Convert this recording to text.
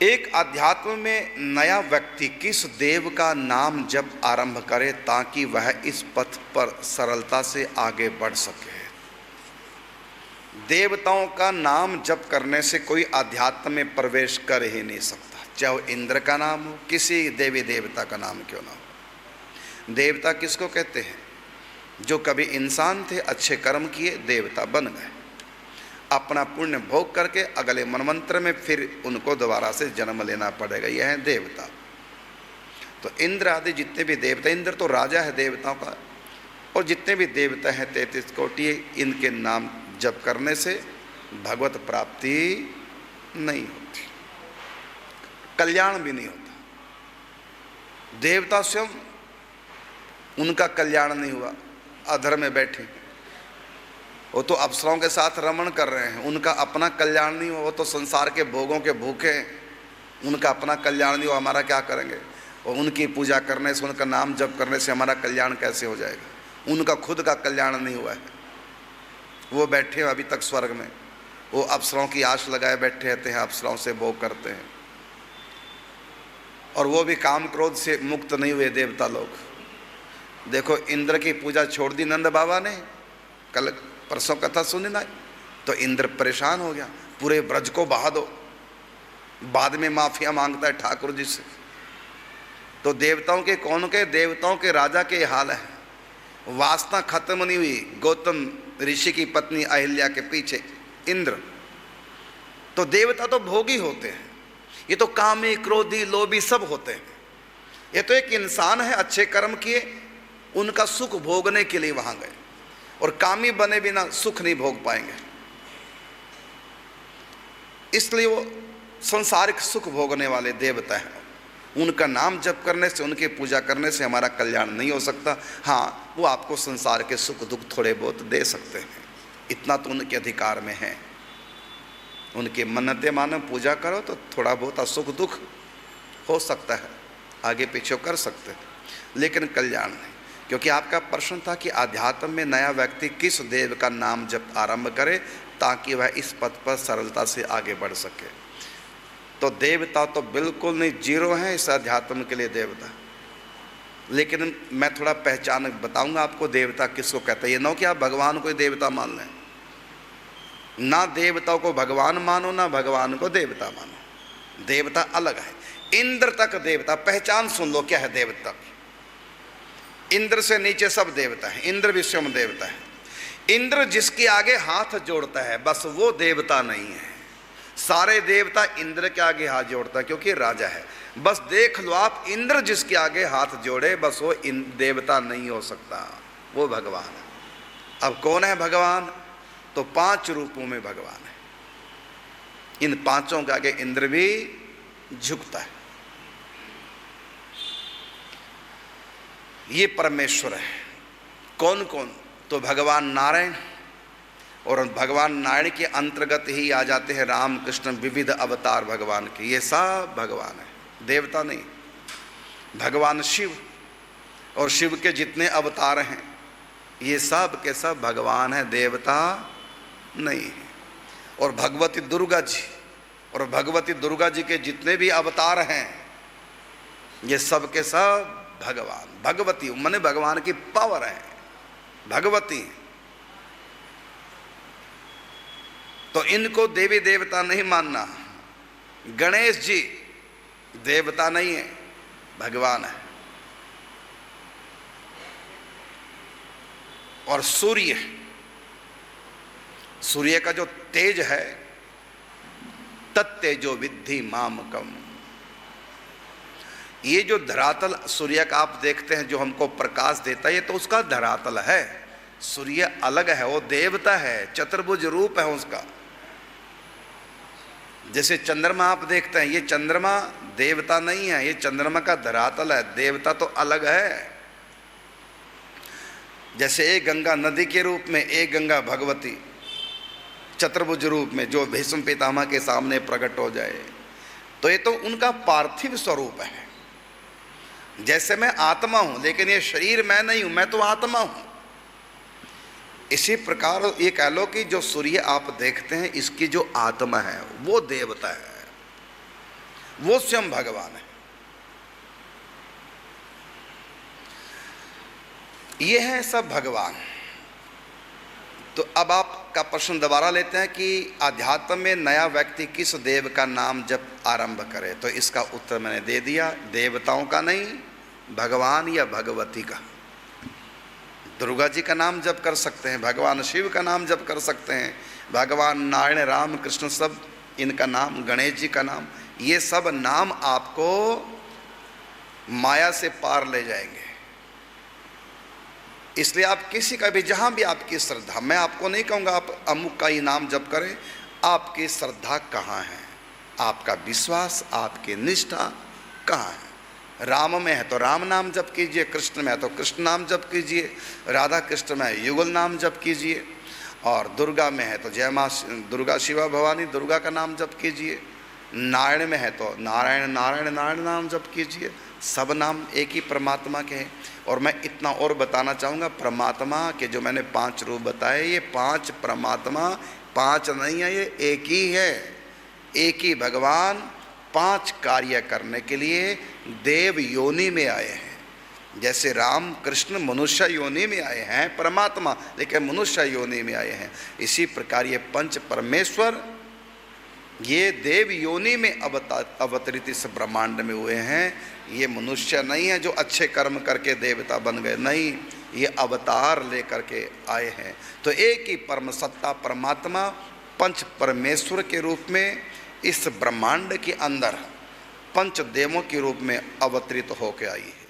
एक अध्यात्म में नया व्यक्ति किस देव का नाम जप आरंभ करे ताकि वह इस पथ पर सरलता से आगे बढ़ सके। देवताओं का नाम जप करने से कोई अध्यात्म में प्रवेश कर ही नहीं सकता, चाहे वो इंद्र का नाम हो, किसी देवी देवता का नाम क्यों ना हो। देवता किसको कहते हैं? जो कभी इंसान थे, अच्छे कर्म किए, देवता बन गए, अपना पुण्य भोग करके अगले मनवंतर में फिर उनको दोबारा से जन्म लेना पड़ेगा, यह है देवता। तो इंद्र आदि जितने भी देवता, इंद्र तो राजा है देवताओं का, और जितने भी देवता हैं 33 कोटि, इनके नाम जप करने से भगवत प्राप्ति नहीं होती, कल्याण भी नहीं होता। देवता स्वयं उनका कल्याण नहीं हुआ, अधर में बैठे, वो तो अप्सराओं के साथ रमण कर रहे हैं, उनका अपना कल्याण नहीं हुआ, वो तो संसार के भोगों के भूखे हैं, उनका अपना कल्याण नहीं हुआ, हमारा क्या करेंगे? और उनकी पूजा करने से, उनका नाम जप करने से हमारा कल्याण कैसे हो जाएगा? उनका खुद का कल्याण नहीं हुआ है, वो बैठे हैं अभी तक स्वर्ग में, वो अप्सराओं की आश लगाए बैठे रहते हैं, अप्सराओं से भोग करते हैं, और वो भी काम क्रोध से मुक्त नहीं हुए देवता लोग। देखो इंद्र की पूजा छोड़ दी नंद बाबा ने, कल परसों कथा सुनी ना, तो इंद्र परेशान हो गया, पूरे ब्रज को बहा दो, बाद में माफिया मांगता है ठाकुर जी से। तो देवताओं के कौन के? देवताओं के राजा के हाल है, वासना खत्म नहीं हुई गौतम ऋषि की पत्नी अहिल्या के पीछे इंद्र। तो देवता तो भोगी होते हैं, ये तो कामी क्रोधी लोभी सब होते हैं। ये तो एक इंसान है, अच्छे कर्म किए, उनका सुख भोगने के लिए वहां गए, और कामी बने बिना सुख नहीं भोग पाएंगे, इसलिए वो सांसारिक सुख भोगने वाले देवता हैं। उनका नाम जप करने से, उनकी पूजा करने से हमारा कल्याण नहीं हो सकता। हाँ, वो आपको संसार के सुख दुख थोड़े बहुत दे सकते हैं, इतना तो उनके अधिकार में है। उनकी मन्नतें मानो, पूजा करो तो थोड़ा बहुत सुख दुख हो सकता है, आगे पीछे कर सकते हैं, लेकिन कल्याण नहीं। क्योंकि आपका प्रश्न था कि अध्यात्म में नया व्यक्ति किस देव का नाम जप आरंभ करे ताकि वह इस पथ पर सरलता से आगे बढ़ सके। तो देवता तो बिल्कुल नहीं, जीरो हैं इस अध्यात्म के लिए देवता। लेकिन मैं थोड़ा पहचान बताऊंगा आपको देवता किसको कहते हैं। ये ना कि आप भगवान को देवता मान लें, ना देवताओं को भगवान मानो, ना भगवान को देवता मानो, देवता अलग है। इंद्र तक देवता, पहचान सुन लो क्या है देवता। इंद्र से नीचे सब देवता है, इंद्र भी स्वयं देवता है। इंद्र जिसके आगे हाथ जोड़ता है बस वो देवता नहीं है, सारे देवता इंद्र के आगे हाथ जोड़ता है क्योंकि राजा है। बस देख लो आप, इंद्र जिसके आगे हाथ जोड़े बस वो देवता नहीं हो सकता, वो भगवान है। अब कौन है भगवान? तो 5 रूपों में भगवान है। इन 5 के आगे इंद्र भी झुकता है। ये परमेश्वर है। कौन कौन? तो भगवान नारायण, और भगवान नारायण के अंतर्गत ही आ जाते हैं राम कृष्ण, विविध अवतार भगवान के, ये सब भगवान है, देवता नहीं। भगवान शिव, और शिव के जितने अवतार हैं ये सब के सब भगवान है, देवता नहीं है। और भगवती दुर्गा जी, और भगवती दुर्गा जी के जितने भी अवतार हैं ये सब के सब भगवान। भगवती माने भगवान की पावर है, भगवती। तो इनको देवी देवता नहीं मानना। गणेश जी देवता नहीं है, भगवान है। और सूर्य, सूर्य का जो तेज है, तत्तेजो विद्धि मामकम। ये जो धरातल सूर्य का आप देखते हैं जो हमको प्रकाश देता है, ये तो उसका धरातल है। सूर्य अलग है, वो देवता है, चतुर्भुज रूप है उसका। जैसे चंद्रमा आप देखते हैं, ये चंद्रमा देवता नहीं है, ये चंद्रमा का धरातल है, देवता तो अलग है। जैसे एक गंगा नदी के रूप में, एक गंगा भगवती चतुर्भुज रूप में जो भीष्म पितामह के सामने प्रकट हो जाए, तो ये तो उनका पार्थिव स्वरूप है। जैसे मैं आत्मा हूं, लेकिन ये शरीर मैं नहीं हूं, मैं तो आत्मा हूं। इसी प्रकार ये कह लो कि जो सूर्य आप देखते हैं इसकी जो आत्मा है वो देवता है। वो स्वयं भगवान है। ये हैं सब भगवान। तो अब आपका प्रश्न दोबारा लेते हैं कि आध्यात्म में नया व्यक्ति किस देव का नाम जब आरंभ करे, तो इसका उत्तर मैंने दे दिया, देवताओं का नहीं, भगवान या भगवती का। दुर्गा जी का नाम जप कर सकते हैं, भगवान शिव का नाम जप कर सकते हैं, भगवान नारायण, राम, कृष्ण, सब इनका नाम, गणेश जी का नाम, ये सब नाम आपको माया से पार ले जाएंगे। इसलिए आप किसी का भी, जहाँ भी आपकी श्रद्धा, मैं आपको नहीं कहूँगा आप अमुक का ही नाम जप करें, आपकी श्रद्धा कहाँ है, आपका विश्वास, आपकी निष्ठा कहाँ है। राम में है तो राम नाम जप कीजिए, कृष्ण में है तो कृष्ण नाम जप कीजिए, राधा कृष्ण में है युगल नाम जप कीजिए, और दुर्गा में है तो जय माँ दुर्गा शिवा भवानी दुर्गा का नाम जप कीजिए, नारायण में है तो नारायण नारायण नारायण नाम जप कीजिए। सब नाम एक ही परमात्मा के हैं। और मैं इतना और बताना चाहूँगा, परमात्मा के जो मैंने 5 रूप बताए, ये 5 परमात्मा 5 नहीं है, ये एक ही है, एक ही भगवान 5 कार्य करने के लिए देव योनि में आए हैं। जैसे राम कृष्ण मनुष्य योनि में आए हैं परमात्मा, लेकिन मनुष्य योनि में आए हैं, इसी प्रकार ये 5 परमेश्वर ये देव योनि में अवतरित इस ब्रह्मांड में हुए हैं। ये मनुष्य नहीं है जो अच्छे कर्म करके देवता बन गए, नहीं, ये अवतार लेकर के आए हैं। तो एक ही परम सत्ता परमात्मा 5 परमेश्वर के रूप में इस ब्रह्मांड के अंदर 5 देवों के रूप में अवतरित होकर आई है।